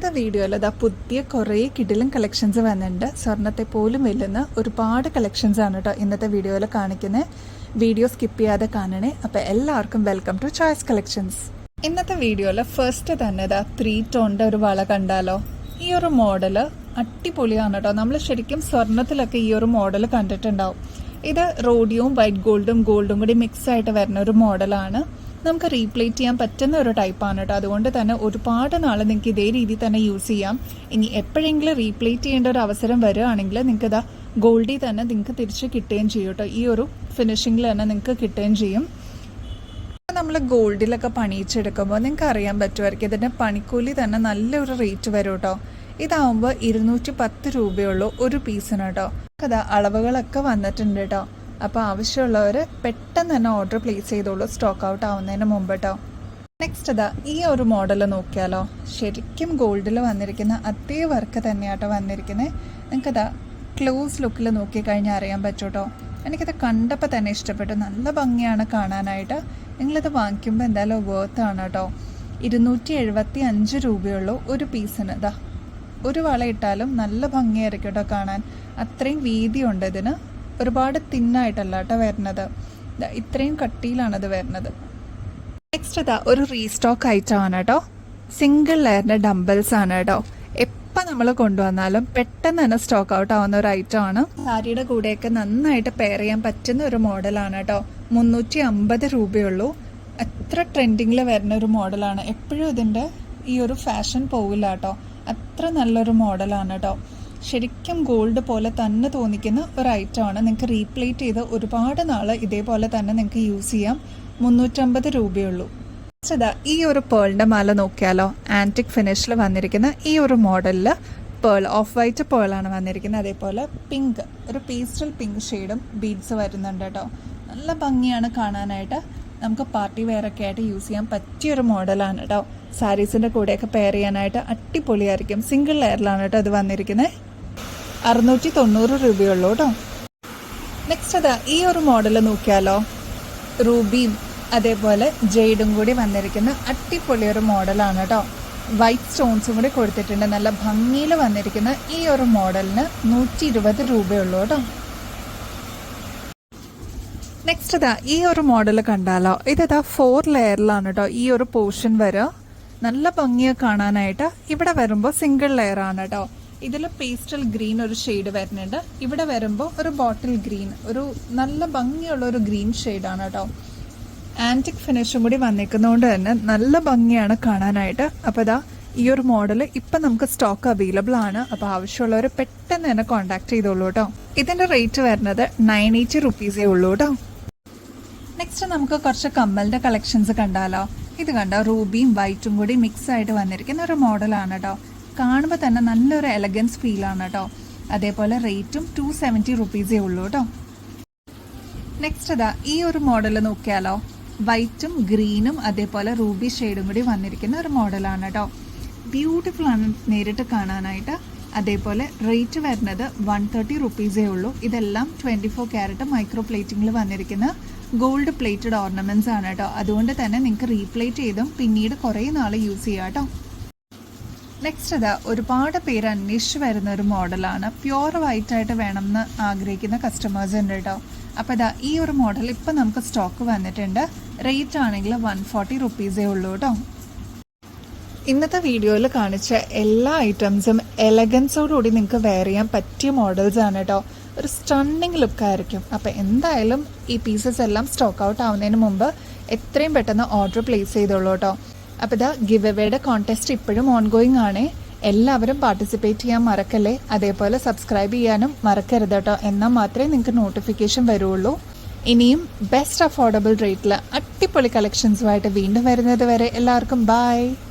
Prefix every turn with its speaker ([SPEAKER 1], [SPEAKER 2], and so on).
[SPEAKER 1] ഇന്നത്തെ വീഡിയോയിൽ അതാ പുതിയ കുറേ കിടിലൻ കളക്ഷൻസ് വന്നിട്ടുണ്ട്. സ്വർണ്ണത്തെ പോലും വെല്ലുന്ന ഒരുപാട് കളക്ഷൻസ് ആണ് കേട്ടോ ഇന്നത്തെ വീഡിയോയിൽ കാണിക്കുന്നത്. വീഡിയോ സ്കിപ്പ് ചെയ്യാതെ കാണണേ. അപ്പോൾ എല്ലാവർക്കും വെൽക്കം ടു ചോയ്സ് കളക്ഷൻസ്. ഇന്നത്തെ വീഡിയോയിൽ ഫസ്റ്റ് തന്നെ ഇതാ 3 ടോണിൻ്റെ ഒരു വള കണ്ടാലോ. ഈ ഒരു മോഡല് അടിപൊളിയാണ് കേട്ടോ. നമ്മൾ ശരിക്കും സ്വർണ്ണത്തിലൊക്കെ ഈ ഒരു മോഡൽ കണ്ടിട്ടുണ്ടാവും. ഇത് റോഡിയവും വൈറ്റ് ഗോൾഡും കൂടി മിക്സ് ആയിട്ട് വരുന്ന ഒരു മോഡലാണ്. നമുക്ക് റീപ്ലേറ്റ് ചെയ്യാൻ പറ്റുന്ന ഒരു ടൈപ്പാണ് കേട്ടോ. അതുകൊണ്ട് തന്നെ ഒരുപാട് നാൾ നിങ്ങൾക്ക് ഇതേ രീതിയിൽ തന്നെ യൂസ് ചെയ്യാം. ഇനി എപ്പോഴെങ്കിലും റീപ്ലേറ്റ് ചെയ്യേണ്ട ഒരു അവസരം വരികയാണെങ്കിൽ നിങ്ങൾക്ക് ഇതാ ഗോൾഡിൽ തന്നെ നിങ്ങൾക്ക് തിരിച്ച് കിട്ടുകയും ചെയ്യും കേട്ടോ. ഈ ഒരു ഫിനിഷിങ്ങിൽ തന്നെ നിങ്ങൾക്ക് കിട്ടുകയും ചെയ്യും. നമ്മൾ ഗോൾഡിലൊക്കെ പണിയിച്ചെടുക്കുമ്പോൾ നിങ്ങൾക്ക് അറിയാൻ പറ്റുമായിരിക്കും ഇതിൻ്റെ പണിക്കൂലി തന്നെ നല്ലൊരു റേറ്റ് വരും കേട്ടോ. ഇതാവുമ്പോൾ 210 രൂപയുള്ളൂ ഒരു പീസിന് കേട്ടോ. അതാ അളവുകളൊക്കെ വന്നിട്ടുണ്ട് കേട്ടോ. അപ്പോൾ ആവശ്യമുള്ളവർ പെട്ടെന്ന് തന്നെ ഓർഡർ പ്ലേസ് ചെയ്തോളൂ, സ്റ്റോക്ക് ഔട്ട് ആവുന്നതിന് മുമ്പ് കേട്ടോ. നെക്സ്റ്റ് ഇതാ ഈ ഒരു മോഡൽ നോക്കിയാലോ. ശരിക്കും ഗോൾഡിൽ വന്നിരിക്കുന്ന അതേ വർക്ക് തന്നെയാട്ടോ വന്നിരിക്കുന്നത്. നിങ്ങൾക്കതാ ക്ലോസ് ലുക്കിൽ നോക്കിക്കഴിഞ്ഞാൽ അറിയാൻ പറ്റും കേട്ടോ. എനിക്കത് കണ്ടപ്പോൾ തന്നെ ഇഷ്ടപ്പെട്ടു. നല്ല ഭംഗിയാണ് കാണാനായിട്ട്. നിങ്ങളിത് വാങ്ങിക്കുമ്പോൾ എന്തായാലും വേർത്താണ് കേട്ടോ. 275 രൂപയുള്ളൂ ഒരു പീസിന്. ഇതാ ഒരു വള ഇട്ടാലും നല്ല ഭംഗിയായിരിക്കും കേട്ടോ കാണാൻ. അത്രയും വീതിയുണ്ട് ഇതിന്. ഒരുപാട് തിന്നായിട്ടല്ല കേട്ടോ വരുന്നത്. ഇത്രയും കട്ടിയിലാണത് വരുന്നത്. നെക്സ്റ്റ് ഇതാ ഒരു റീസ്റ്റോക്ക് ഐറ്റമാണ് കേട്ടോ. സിംഗിൾ ലെയറിൻ്റെ ഡംബൽസ് ആണ് കേട്ടോ. എപ്പോൾ നമ്മൾ കൊണ്ടുവന്നാലും പെട്ടെന്ന് തന്നെ സ്റ്റോക്ക് ഔട്ട് ആവുന്ന ഒരു ഐറ്റമാണ്. സാരിയുടെ കൂടെയൊക്കെ നന്നായിട്ട് പെയർ ചെയ്യാൻ പറ്റുന്ന ഒരു മോഡലാണ് കേട്ടോ. 350 രൂപയുള്ളൂ. അത്ര ട്രെൻഡിങ്ങിൽ വരുന്ന ഒരു മോഡലാണ്. എപ്പോഴും ഇതിൻ്റെ ഈ ഒരു ഫാഷൻ പോവില്ല കേട്ടോ. അത്ര നല്ലൊരു മോഡലാണ് കേട്ടോ. ശരിക്കും ഗോൾഡ് പോലെ തന്നെ തോന്നിക്കുന്ന ഒരു ഐറ്റമാണ്. നിങ്ങൾക്ക് റീപ്ലേറ്റ് ചെയ്ത് ഒരുപാട് നാൾ ഇതേപോലെ തന്നെ നിങ്ങൾക്ക് യൂസ് ചെയ്യാം. 350 രൂപയുള്ളൂ. അതാ ഈ ഒരു പേളിൻ്റെ മാല നോക്കിയാലോ. ആൻറ്റിക് ഫിനിഷിൽ വന്നിരിക്കുന്ന ഈ ഒരു മോഡലിൽ പേൾ ഓഫ് വൈറ്റ് പേളാണ് വന്നിരിക്കുന്നത്. അതേപോലെ പിങ്ക് ഒരു പേസ്റ്റൽ പിങ്ക് ഷെയ്ഡും ബീഡ്സ് വരുന്നുണ്ട് കേട്ടോ. നല്ല ഭംഗിയാണ് കാണാനായിട്ട്. നമുക്ക് പാർട്ടി വെയറൊക്കെ ആയിട്ട് യൂസ് ചെയ്യാൻ പറ്റിയൊരു മോഡലാണ് കേട്ടോ. സാരീസിൻ്റെ കൂടെയൊക്കെ പെയർ ചെയ്യാനായിട്ട് അടിപൊളിയായിരിക്കും. സിംഗിൾ ലെയറിലാണ് കേട്ടോ ഇത് വന്നിരിക്കുന്നത്. 690 രൂപയുള്ളൂ കേട്ടോ. നെക്സ്റ്റ് അതാ ഈ ഒരു മോഡൽ നോക്കിയാലോ. റൂബിയും അതേപോലെ ജെയ്ഡും കൂടി വന്നിരിക്കുന്ന അടിപൊളി ഒരു മോഡലാണ് കേട്ടോ. വൈറ്റ് സ്റ്റോൺസും കൂടി കൊടുത്തിട്ടുണ്ട്. നല്ല ഭംഗിയിൽ വന്നിരിക്കുന്ന ഈ ഒരു മോഡലിന് 120 രൂപയുള്ളൂ കേട്ടോ. നെക്സ്റ്റ് ഇതാ ഈ ഒരു മോഡൽ കണ്ടാലോ. ഇതാ 4 ലെയറിലാണ് കേട്ടോ ഈ ഒരു പോർഷൻ വരിക. നല്ല ഭംഗിയെ കാണാനായിട്ട്. ഇവിടെ വരുമ്പോൾ സിംഗിൾ ലെയർ ആണ് കേട്ടോ. ഇതിൽ പേസ്റ്റൽ ഗ്രീൻ ഒരു ഷെയ്ഡ് വരുന്നുണ്ട്. ഇവിടെ വരുമ്പോൾ ഒരു ബോട്ടിൽ ഗ്രീൻ, ഒരു നല്ല ഭംഗിയുള്ള ഒരു ഗ്രീൻ ഷെയ്ഡാണ് കേട്ടോ. ആൻറ്റിക് ഫിനിഷും കൂടി വന്നിരിക്കുന്നതുകൊണ്ട് തന്നെ നല്ല ഭംഗിയാണ് കാണാനായിട്ട്. അപ്പോൾ ഇതാ ഈ ഒരു മോഡൽ ഇപ്പം നമുക്ക് സ്റ്റോക്ക് അവൈലബിൾ ആണ്. അപ്പോൾ ആവശ്യമുള്ളവർ പെട്ടെന്ന് തന്നെ കോൺടാക്ട് ചെയ്തോളൂ കേട്ടോ. ഇതിൻ്റെ റേറ്റ് വരുന്നത് 980 റുപ്പീസേ ഉള്ളൂ കേട്ടോ. നെക്സ്റ്റ് നമുക്ക് കുറച്ച് കമ്മലിൻ്റെ കളക്ഷൻസ് കണ്ടാലോ. ഇത് കണ്ടോ, റൂബിയും വൈറ്റും കൂടി മിക്സ് ആയിട്ട് വന്നിരിക്കുന്ന ഒരു മോഡലാണ് കേട്ടോ. കാണുമ്പോൾ തന്നെ നല്ലൊരു എലഗൻസ് ഫീലാണ് കേട്ടോ. അതേപോലെ റേറ്റും 270 റുപ്പീസേ ഉള്ളൂ കേട്ടോ. നെക്സ്റ്റ് ഇതാ ഈ ഒരു മോഡൽ നോക്കിയാലോ. വൈറ്റും ഗ്രീനും അതേപോലെ റൂബി ഷെയ്ഡും കൂടി വന്നിരിക്കുന്ന ഒരു മോഡലാണ് കേട്ടോ. ബ്യൂട്ടിഫുൾ ആണ് നേരിട്ട് കാണാനായിട്ട്. അതേപോലെ റേറ്റ് വരുന്നത് 130 റുപ്പീസേ ഉള്ളൂ. ഇതെല്ലാം 24 ക്യാരറ്റ് മൈക്രോ പ്ലേറ്റിങ്ങിൽ വന്നിരിക്കുന്ന ഗോൾഡ് പ്ലേറ്റഡ് ഓർണമെന്റ്സ് ആണ് കേട്ടോ. അതുകൊണ്ട് തന്നെ നിങ്ങൾക്ക് റീപ്ലേറ്റ് ചെയ്തും പിന്നീട് കുറേ നാൾ യൂസ് ചെയ്യാം കേട്ടോ. നെക്സ്റ്റ് ഇതാ ഒരുപാട് പേര് അന്വേഷിച്ച് വരുന്ന ഒരു മോഡലാണ്. പ്യുവർ വൈറ്റ് ആയിട്ട് വേണമെന്ന് ആഗ്രഹിക്കുന്ന കസ്റ്റമേഴ്സ് ഉണ്ട് കേട്ടോ. അപ്പോൾ ഇതാ ഈ ഒരു മോഡൽ ഇപ്പം നമുക്ക് സ്റ്റോക്ക് വന്നിട്ടുണ്ട്. റേറ്റ് ആണെങ്കിൽ 140 റുപ്പീസേ ഉള്ളൂ കേട്ടോ. ഇന്നത്തെ വീഡിയോയിൽ കാണിച്ച എല്ലാ ഐറ്റംസും എലഗൻസോടുകൂടി നിങ്ങൾക്ക് വെയർ ചെയ്യാൻ പറ്റിയ മോഡൽസ് ആണ് കേട്ടോ. ഒരു സ്റ്റണ്ണിങ് ലുക്കായിരിക്കും. അപ്പോൾ എന്തായാലും ഈ പീസസ് എല്ലാം സ്റ്റോക്ക് ഔട്ട് ആവുന്നതിന് മുമ്പ് എത്രയും പെട്ടെന്ന് ഓർഡർ പ്ലേസ് ചെയ്തോളൂ കേട്ടോ. അപ്പോൾ ഇതാ ഗിവ് എവേയുടെ കോൺടെസ്റ്റ് ഇപ്പോഴും ഓൺഗോയിങ് ആണ്. എല്ലാവരും പാർട്ടിസിപ്പേറ്റ് ചെയ്യാൻ മറക്കല്ലേ. അതേപോലെ സബ്സ്ക്രൈബ് ചെയ്യാനും മറക്കരുത് കേട്ടോ. എന്നാൽ മാത്രമേ നിങ്ങൾക്ക് നോട്ടിഫിക്കേഷൻ വരുള്ളൂ. ഇനിയും ബെസ്റ്റ് അഫോർഡബിൾ റേറ്റിൽ അടിപൊളി കളക്ഷൻസുമായിട്ട് വീണ്ടും വരുന്നത് വരെ എല്ലാവർക്കും ബൈ.